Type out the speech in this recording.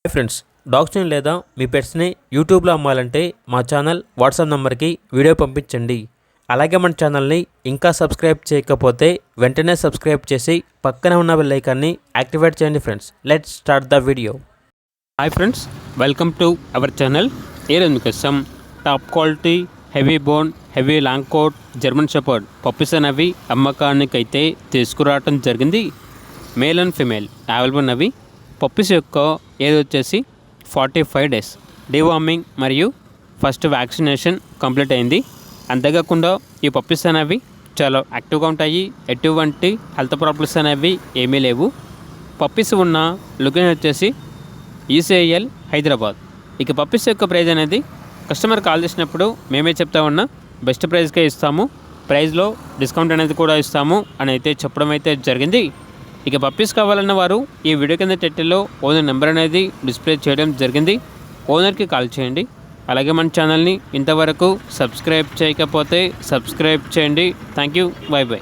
Hi friends, డాగ్స్ని లేదా మీ పెట్స్ని యూట్యూబ్లో అమ్మాలంటే మా ఛానల్ వాట్సాప్ నెంబర్కి వీడియో పంపించండి. అలాగే మన ఛానల్ని ఇంకా సబ్స్క్రైబ్ చేయకపోతే వెంటనే సబ్స్క్రైబ్ చేసి పక్కనే ఉన్న బెల్ ఐకాన్ని యాక్టివేట్ చేయండి. Friends, let's start the video. Hi friends, welcome to our channel. ఈరోజు మీకోసం top quality heavy bone heavy long coat German shepherd puppies అనేవి అమ్మకానికి అయితే తీసుకురావడం జరిగింది. మేల్ అండ్ ఫిమేల్ అవైలబుల్ ఉన్నవి. పప్పీస్ యొక్క ఏజ్ వచ్చేసి 45 డేస్. డీవార్మింగ్ మరియు ఫస్ట్ వ్యాక్సినేషన్ కంప్లీట్ అయింది. అంతేకాకుండా ఈ పప్పీస్ అనేవి చాలా యాక్టివ్గా ఉంటాయి. ఎటువంటి హెల్త్ ప్రాబ్లమ్స్ అనేవి ఏమీ లేవు. పప్పీస్ ఉన్న లొకేషన్ వచ్చేసి ఈసీఐఎల్ హైదరాబాద్. ఇక పప్పీస్ యొక్క ప్రైజ్ అనేది కస్టమర్ కాల్ చేసినప్పుడు మేమే చెప్తా ఉన్నా బెస్ట్ ప్రైస్కే ఇస్తాము, ప్రైస్లో డిస్కౌంట్ అనేది కూడా ఇస్తాము అని అయితే చెప్పడం అయితే జరిగింది. ఇక పప్పీస్ కావాలన్న వారు ఈ వీడియో కింద టైటిల్లో ఓనర్ నెంబర్ అనేది డిస్ప్లే చేయడం జరిగింది. ఓనర్కి కాల్ చేయండి. అలాగే మన ఛానల్ని ఇంతవరకు సబ్స్క్రైబ్ చేయకపోతే సబ్స్క్రైబ్ చేయండి. Thank you. By by.